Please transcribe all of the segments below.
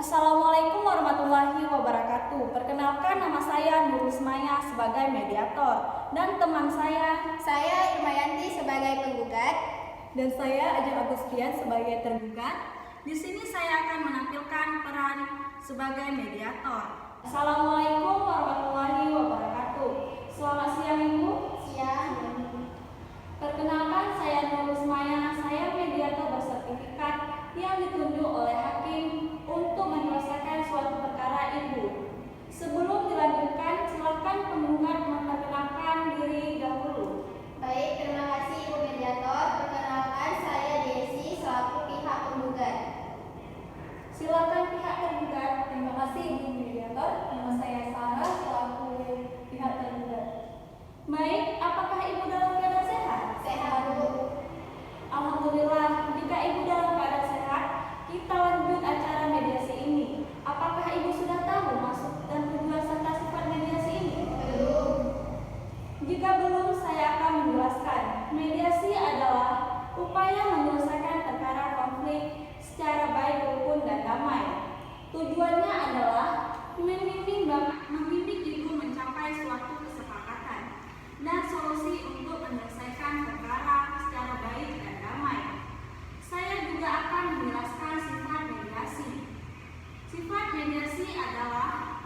Assalamualaikum warahmatullahi wabarakatuh. Perkenalkan, nama saya Nurusmaya sebagai mediator dan teman Saya Irmayanti sebagai penggugat. dan saya Ajeng Agustian sebagai tergugat. Di sini saya akan menampilkan peran sebagai mediator. Assalamualaikum warahmatullahi wabarakatuh. Selamat siang Ibu. Siang. Perkenalkan, saya Nurusmaya. Saya mediator bersertifikat yang ditunjuk oleh hakim untuk menyelesaikan suatu perkara Ibu. Sebelum dilanjutkan, silakan penggugat memperkenalkan diri dahulu. Baik, terima kasih Ibu Mediator. Perkenalkan, saya Desi selaku pihak penggugat. Silakan pihak tergugat. Terima kasih Ibu mediator. Nama saya Sarah selaku pihak tergugat. Baik, apakah Ibu dalam keadaan sehat? Sehat, Bu. Alhamdulillah. Jika Ibu dalam keadaan sehat, kita lanjut acara mediasi ini. Apakah Ibu sudah tahu maksud dan tujuan serta sifat mediasi ini? Belum. Jika belum, saya akan menjelaskan. Mediasi adalah upaya menyelesaikan perkara konflik secara baik, rukun, dan damai. Tujuannya adalah membimbing Ibu mencapai suatu kesepakatan dan solusi untuk menyelesaikan perkara secara baik dan damai. Saya juga akan menjelaskan sifat mediasi. Sifat mediasi adalah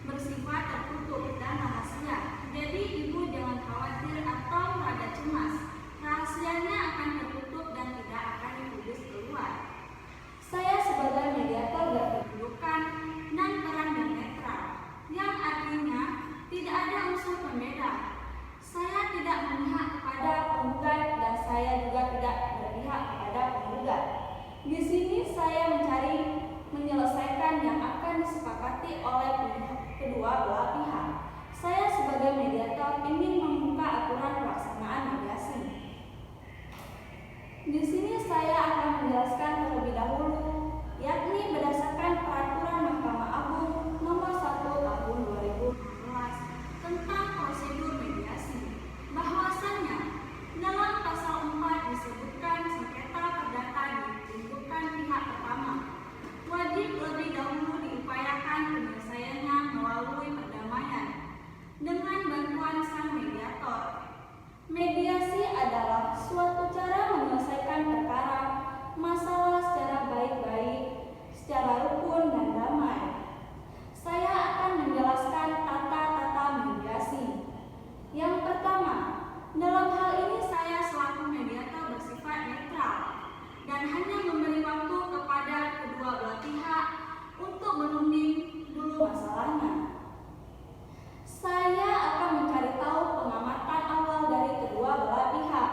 bersifat tertutup dan rahasia. Jadi Ibu jangan khawatir atau rada cemas. Rahasianya akan tertutup dan tidak akan dipublis keluar. Saya sebagai mediator berkedudukan dan peran yang netral, yang artinya tidak ada unsur pembeda. Saya tidak memihak kepada penggugat dan saya juga tidak berpihak kepada penggugat. Di sini saya mencari menyelesaikan yang akan disepakati oleh kedua belah pihak. Saya sebagai mediator ingin membuka aturan pelaksanaan mediasi. Di sini saya akan menjelaskan terlebih dahulu, yakni berdasarkan peraturan Mahkamah Agung Nomor 1 Tahun 2016 tentang prosedur mediasi, bahwasannya dalam pasal 4 disebutkan sengketa perdata ditunjukkan pihak pertama wajib lebih dahulu diupayakan penyelesaiannya melalui perdamaian dengan bantuan sang mediator. Mediasi adalah suatu cara menyelesaikan perkara masalah secara baik-baik, secara rukun dan damai. Saya akan menjelaskan tata-tata mediasi. Yang pertama, dalam hal ini saya selaku mediator bersifat netral dan hanya memberi waktu kepada kedua belah pihak untuk menunding dulu masalahnya. Saya akan mencari tahu pengamatan awal dari kedua belah pihak.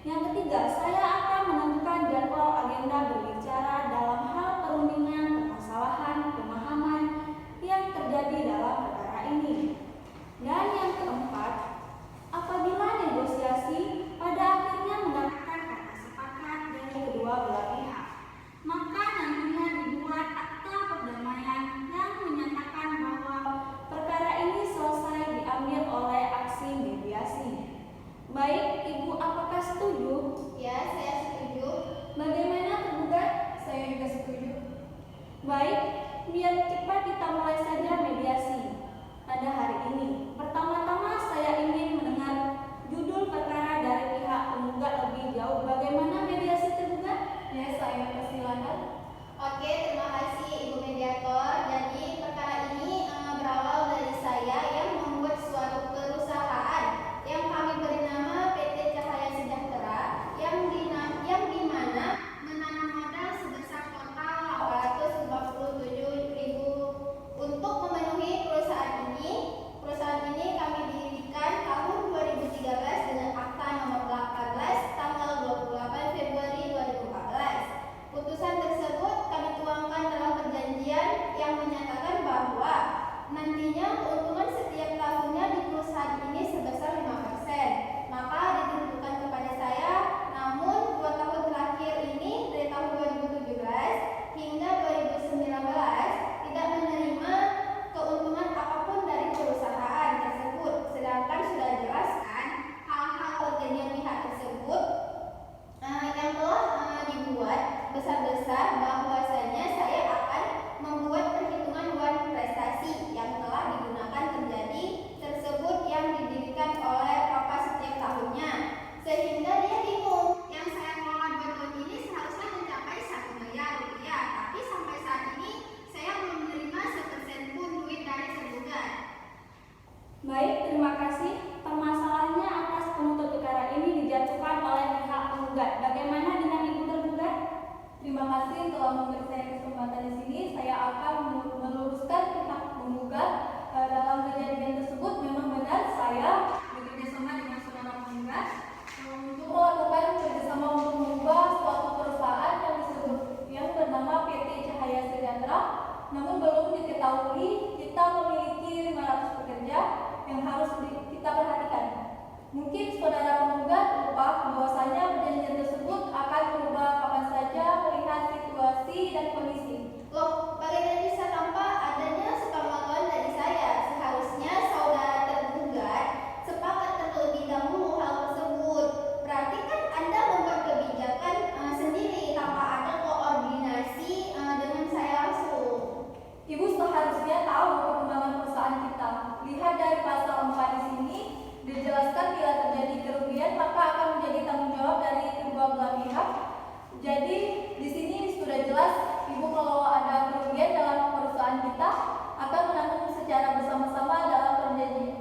Yang ketiga, saya akan menentukan jadwal agenda berbicara dalam hal perundingan permasalahan pemahaman yang terjadi dalam perkara ini. Dan yang keempat, apabila negosiasi pada akhirnya mendapatkan kata sepakat dari kedua belah pihak, maka nantinya dibuat akta perdamaian yang menyatakan bahwa perkara ini selesai diambil oleh aksi mediasi. Baik, Ibu apakah setuju? Ya, saya setuju. Bagaimana tergugat? Saya juga setuju. Baik, biar cepat kita mulai saja mediasi pada hari ini. Pertama-tama saya ingin mendengar judul perkara dari pihak penggugat lebih jauh. Bagaimana mediasi tergugat? Ya, saya persilakan. Oke, terima kasih Ibu Mediator. Jadi perkara ini berawal dari saya yang membuat suatu perusahaan yang kami beri nama PT Cahaya Sejahtera yang di mana menanam modal sebesar total 857.000 untuk memenuhi perusahaan ini. Perusahaan ini kami dirikan tahun 2013 dengan akta nomor 18 tanggal 28 Februari 2014. Putusan tersebut memberi saya kesempatan di sini. Saya akan meluruskan pihak penggugat. Dalam kejadian tersebut memang benar saya bekerja sama dengan saudara penggugat untuk melakukan kerjasama untuk mengubah suatu perusahaan yang bernama PT Cahaya Sejahtera. Namun belum diketahui kita memiliki 500 pekerja yang harus kita perhatikan. Mungkin saudara penggugat lupa bahwasanya perjanjian tersebut akan berubah kapan saja melihat situasi dan kondisi. Loh, bagaimana bisa tanpa adanya sepengetahuan dari saya? Seharusnya saudara tergugat sepakat terlebih dahulu hal tersebut. Berarti kan Anda membuat kebijakan sendiri tanpa ada koordinasi dengan saya langsung. Ibu seharusnya tahu perkembangan perusahaan kita. Lihat dari pasal 4 di sini dijelaskan bila terjadi kerugian maka akan menjadi tanggung jawab dari kedua belah pihak. Jadi di sini sudah jelas Ibu kalau ada kerugian dalam perusahaan kita akan menanggung secara bersama-sama dalam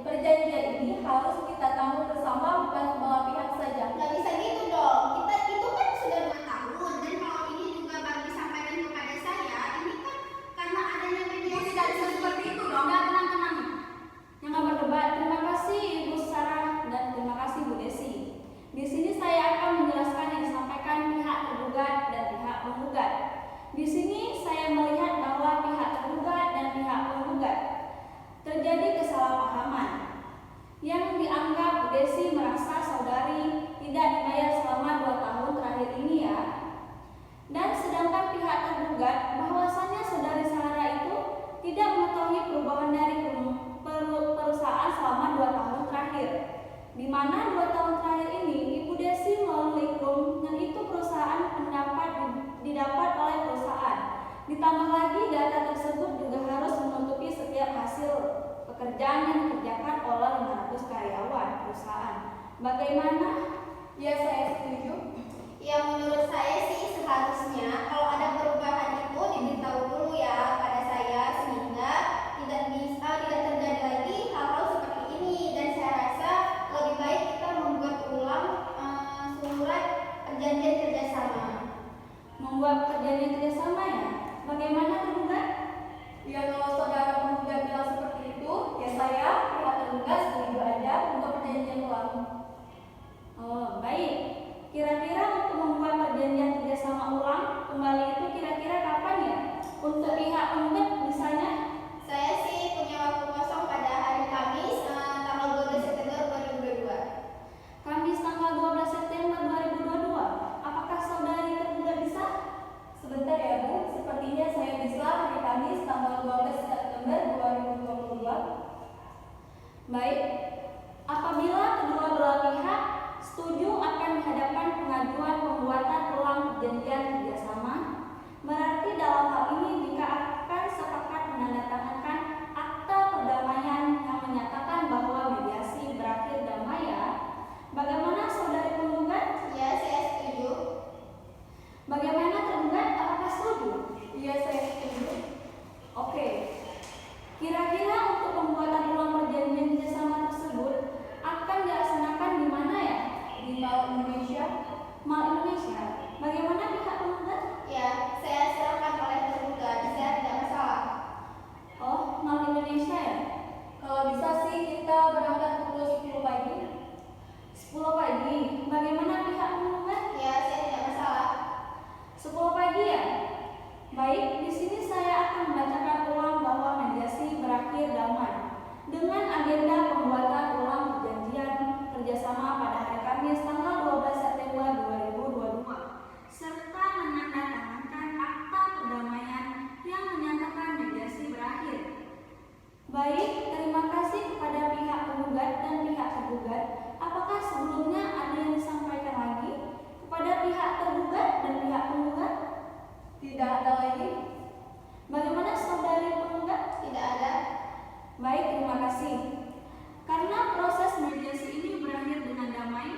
perjanjian ini harus kita tanggung bersama bukan sebelah pihak saja. Nggak bisa gitu dong. Kita itu kan sudah 2 tahun dan kalau ini juga baru disampaikan kepada saya, ini kan karena adanya mediasi. Tidak bisa seperti itu dong. Tenang. Jangan berdebat. Terima kasih Ibu Sarah dan terima kasih Bu Desi. Di sini saya akan menjelaskan yang disampaikan pihak tergugat dan pihak penggugat. Di sini saya melihat bahwa pihak tergugat dan pihak penggugat terjadi kesalahpahaman yang dianggap Bu Desi merasa saudari tidak dibayar selama 2 tahun terakhir ini ya. Dan sedangkan pihak tergugat bahwasannya saudari Sarah itu tidak mengetahui perubahan dari perusahaan selama 2 tahun terakhir, di mana 2 tahun terakhir ini Ibu Desi melalui KUM dan itu perusahaan didapat oleh perusahaan. Ditambah lagi data tersebut juga harus menutupi setiap hasil pekerjaan yang dikerjakan oleh 500 karyawan perusahaan. Bagaimana? Ya, saya setuju. Ya menurut saya sih seharusnya kalau ada perubahan itu diberitahu dulu ya pada saya sehingga tidak terjadi lagi hal-hal seperti ini dan saya rasa lebih baik kita membuat ulang surat perjanjian kerjasama. Membuat perjanjian kerjasama ya? Bagaimana tergugat? Ya kalau saudara penggugat bilang seperti itu, ya saya pihak tergugat setuju aja untuk perjanjian ulang. Oh, baik. Kira-kira untuk membuat perjanjian kerjasama ulang kembali itu kira-kira kapan ya? Untuk pihak penggugat misalnya? Saya sih punya waktu kosong pada hari Kamis tanggal 12 September 2022. Kamis tanggal 12 September 2022. Apakah saudari tergugat bisa? Sebentar ya Bu, sepertinya saya bisa hari Kamis tanggal 12 September 2022. Baik. Apabila kedua belah pihak setuju akan dihadapkan pengajuan pembuatan ulang perjanjian kerjasama, berarti dalam hal ini jika akan sepakat menandatangani akta perdamaian yang menyatakan bahwa mediasi berakhir damai ya. Bagaimana saudari penggugat? Ya, saya setuju. Bagaimana tergugat? Apakah setuju? Iya, saya setuju. Oke. Kira-kira untuk pembuatan ulang perjanjian kerjasama tersebut akan dilaksanakan di mana ya? Di Mall Indonesia. Mall Indonesia. Bagaimana pihak penggugat? Ya, saya serahkan oleh tergugat. Saya tidak masalah. Oh, Mall Indonesia ya? Kalau bisa sih kita berangkat pukul 10 pagi. 10 pagi. Bagaimana pihak penggugat? Ya, saya tidak masalah. 10 pagi ya? Baik, di sini saya akan membacakan ulang bahwa mediasi berakhir damai dengan agenda pembuatan ulang perjanjian kerjasama pada hari Kamis tanggal 12 September 2022 serta menandatangani akta perdamaian yang menyatakan mediasi berakhir. Baik, terima kasih kepada pihak penggugat dan pihak tergugat. Apakah sebelumnya ada yang disampaikan lagi kepada pihak tergugat dan pihak penggugat? Tidak ada lagi. Bagaimana saudari penggugat? Tidak ada. Baik, terima kasih. Karena proses mediasi ini berakhir dengan damai,